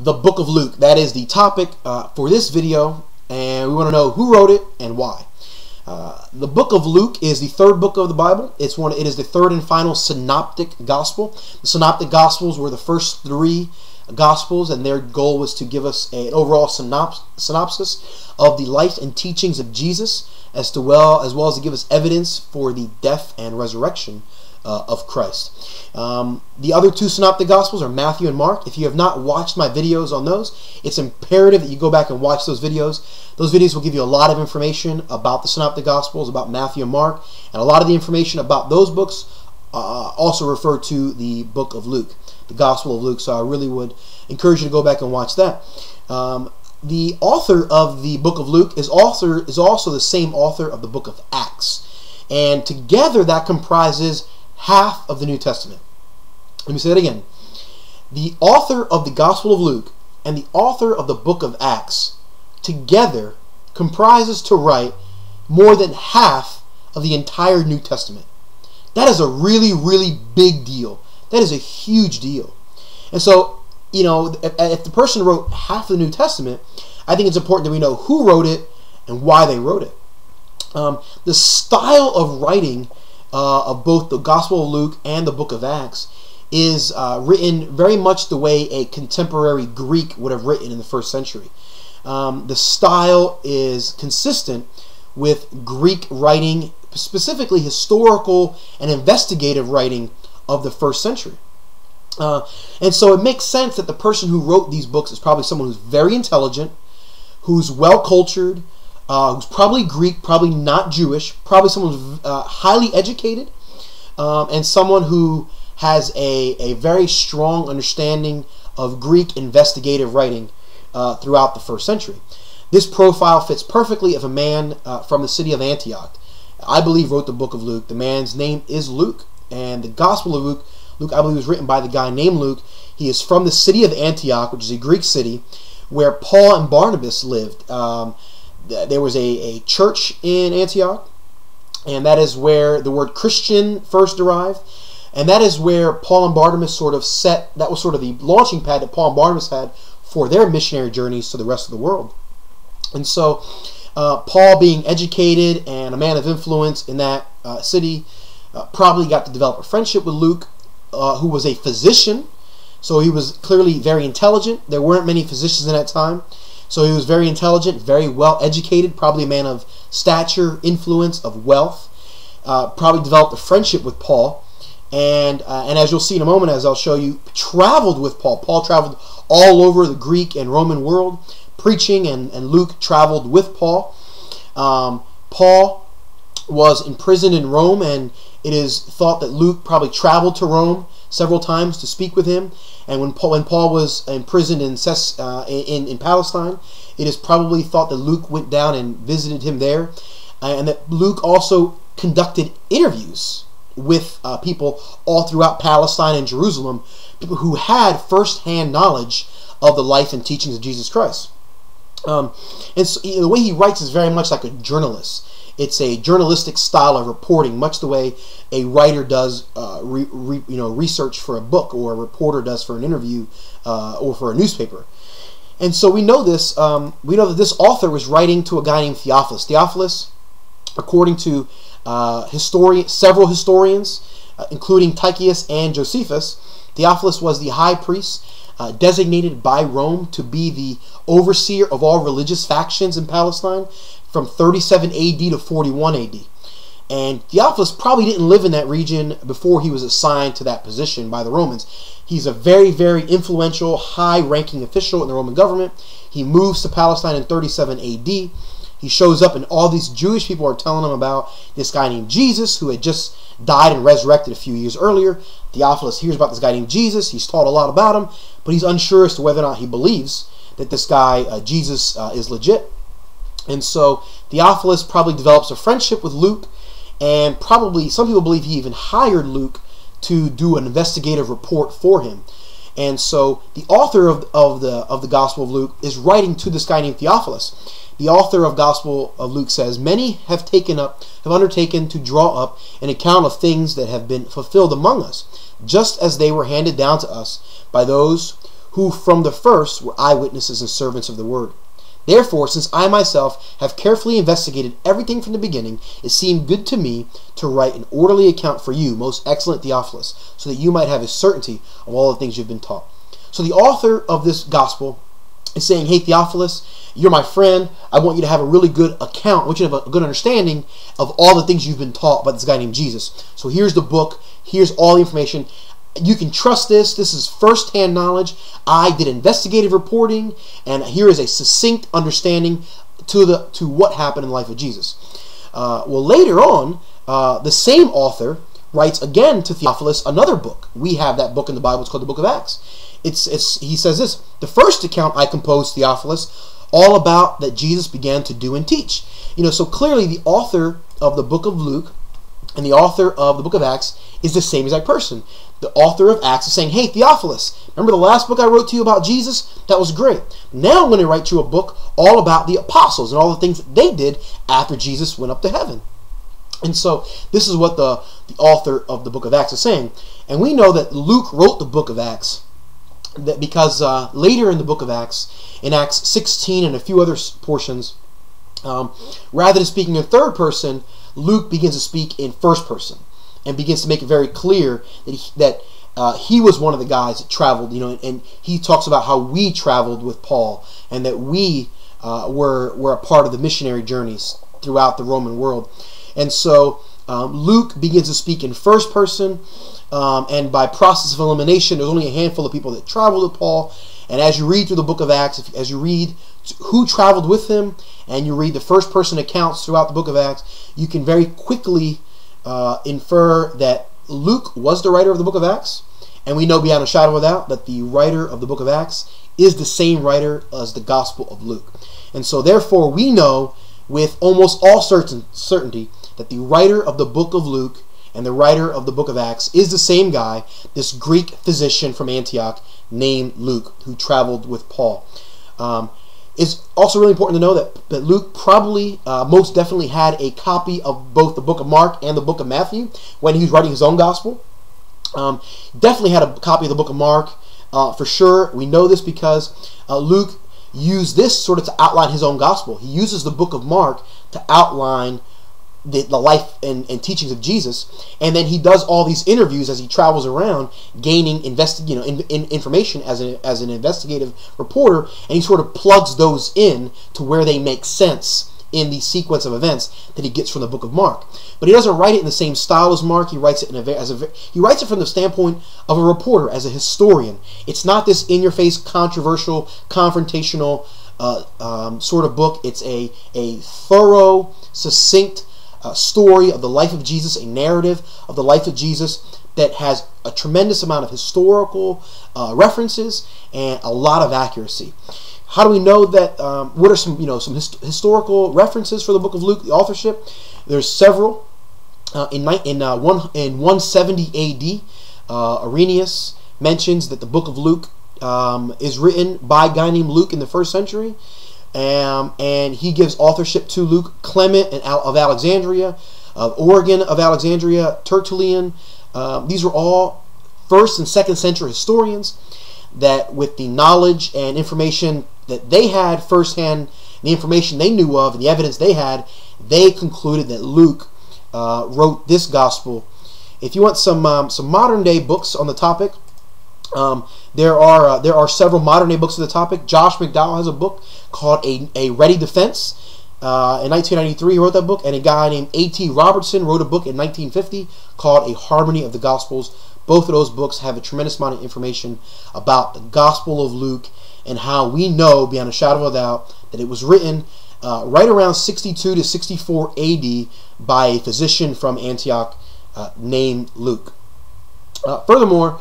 the book of Luke. That is the topic for this video, and we want to know who wrote it and why. The book of Luke is the third book of the Bible. It is the third and final synoptic gospel. The synoptic gospels were the first three gospels, and their goal was to give us an overall synopsis of the life and teachings of Jesus, as well as to give us evidence for the death and resurrection of Christ. The other two synoptic gospels are Matthew and Mark. If you have not watched my videos on those, it's imperative that you go back and watch those videos. Those videos will give you a lot of information about the synoptic gospels, about Matthew and Mark, and a lot of the information about those books also refer to the book of Luke, the Gospel of Luke. So I really would encourage you to go back and watch that. The author of the book of Luke is also the same author of the book of Acts, and together that comprises half of the New Testament. Let me say that again. The author of the Gospel of Luke and the author of the book of Acts together comprises to write more than half of the entire New Testament. That is a really, really big deal. That is a huge deal. And so, you know, if the person wrote half of the New Testament, I think it's important that we know who wrote it and why they wrote it. The style of writing of both the Gospel of Luke and the book of Acts is written very much the way a contemporary Greek would have written in the first century. The style is consistent with Greek writing, specifically historical and investigative writing of the first century. And so it makes sense that the person who wrote these books is probably someone who's very intelligent, who's well-cultured, who's probably Greek, probably not Jewish, probably someone who's highly educated, and someone who has a very strong understanding of Greek investigative writing throughout the first century. This profile fits perfectly of a man from the city of Antioch. I believe wrote the book of Luke. The man's name is Luke, and the Gospel of Luke, I believe, was written by the guy named Luke. He is from the city of Antioch, which is a Greek city, where Paul and Barnabas lived. There was a church in Antioch, and that is where the word Christian first derived, and that is where Paul and Barnabas that was sort of the launching pad that Paul and Barnabas had for their missionary journeys to the rest of the world. And so Paul, being educated and a man of influence in that city, probably got to develop a friendship with Luke, who was a physician. So he was clearly very intelligent. There weren't many physicians in that time. So he was very intelligent, very well educated, probably a man of stature, influence, of wealth. Probably developed a friendship with Paul. And as you'll see in a moment, as I'll show you, traveled with Paul. Paul traveled all over the Greek and Roman world preaching, and Luke traveled with Paul. Paul was imprisoned in Rome, and it is thought that Luke probably traveled to Rome several times to speak with him. And when Paul was imprisoned in Palestine, it is probably thought that Luke went down and visited him there, and that Luke also conducted interviews with people all throughout Palestine and Jerusalem, people who had first-hand knowledge of the life and teachings of Jesus Christ. And so, the way he writes is very much like a journalist. It's a journalistic style of reporting, much the way a writer does research for a book, or a reporter does for an interview or for a newspaper. And so we know this. We know that this author was writing to a guy named Theophilus. Theophilus, according to several historians, including Tychius and Josephus, Theophilus was the high priest designated by Rome to be the overseer of all religious factions in Palestine from 37 AD to 41 AD. And Theophilus probably didn't live in that region before he was assigned to that position by the Romans. He's a very, very influential, high-ranking official in the Roman government. He moves to Palestine in 37 AD. He shows up, and all these Jewish people are telling him about this guy named Jesus, who had just died and resurrected a few years earlier. Theophilus hears about this guy named Jesus. He's taught a lot about him, but he's unsure as to whether or not he believes that this guy, Jesus, is legit. And so Theophilus probably develops a friendship with Luke, and probably some people believe he even hired Luke to do an investigative report for him. And so the author of the Gospel of Luke is writing to this guy named Theophilus. The author of Gospel of Luke says, "Many have undertaken to draw up an account of things that have been fulfilled among us, just as they were handed down to us by those who from the first were eyewitnesses and servants of the word. Therefore, since I myself have carefully investigated everything from the beginning, it seemed good to me to write an orderly account for you, most excellent Theophilus, so that you might have a certainty of all the things you've been taught. So the author of this gospel is saying, hey, Theophilus, you're my friend. I want you to have a really good account. I want you to have a good understanding of all the things you've been taught by this guy named Jesus. So here's the book. Here's all the information. You can trust this. This is first-hand knowledge. I did investigative reporting, and here is a succinct understanding to what happened in the life of Jesus. Well, later on, the same author writes again to Theophilus another book. We have that book in the Bible. It's called the Book of Acts. He says this: the first account I composed, Theophilus, all about that Jesus began to do and teach. So clearly the author of the book of Luke and the author of the book of Acts is the same exact person. The author of Acts is saying, hey, Theophilus, remember the last book I wrote to you about Jesus? That was great. Now I'm going to write you a book all about the apostles and all the things that they did after Jesus went up to heaven. And so this is what the author of the book of Acts is saying. And we know that Luke wrote the book of Acts because later in the book of Acts, in Acts 16 and a few other portions, rather than speaking in third person, Luke begins to speak in first person and begins to make it very clear that he was one of the guys that traveled, and he talks about how we traveled with Paul and that we were a part of the missionary journeys throughout the Roman world. And so Luke begins to speak in first person, and by process of elimination, there's only a handful of people that traveled with Paul. And as you read through the book of Acts, as you read who traveled with him, and you read the first person accounts throughout the book of Acts, you can very quickly infer that Luke was the writer of the book of Acts. And we know beyond a shadow of a doubt that the writer of the book of Acts is the same writer as the Gospel of Luke. And so therefore we know with almost all certainty that the writer of the book of Luke and the writer of the book of Acts is the same guy, this Greek physician from Antioch named Luke, who traveled with Paul. It's also really important to know that Luke probably most definitely had a copy of both the book of Mark and the book of Matthew when he was writing his own gospel. Definitely had a copy of the book of Mark for sure. We know this because Luke used this sort of to outline his own gospel. He uses the book of Mark to outline the life and teachings of Jesus, and then he does all these interviews as he travels around, gaining information as an investigative reporter, and he sort of plugs those in to where they make sense in the sequence of events that he gets from the book of Mark. But he doesn't write it in the same style as Mark. He writes it he writes it from the standpoint of a reporter, as a historian. It's not this in-your-face, controversial, confrontational sort of book. It's a thorough, succinct story of the life of Jesus, a narrative of the life of Jesus that has a tremendous amount of historical references and a lot of accuracy. How do we know that? What are some historical references for the book of Luke, the authorship? There's several. In 170 A.D., Irenaeus mentions that the book of Luke is written by a guy named Luke in the first century. And he gives authorship to Luke. Clement of Alexandria, Origen of Alexandria, Tertullian. These were all first and second century historians that, with the knowledge and information that they had firsthand, the information they knew of and the evidence they had, they concluded that Luke wrote this gospel. If you want some modern day books on the topic, there are several modern day books on the topic. Josh McDowell has a book called A Ready Defense. In 1993 he wrote that book, and a guy named A.T. Robertson wrote a book in 1950 called A Harmony of the Gospels. Both of those books have a tremendous amount of information about the Gospel of Luke and how we know beyond a shadow of a doubt that it was written right around 62 to 64 AD by a physician from Antioch named Luke. Furthermore,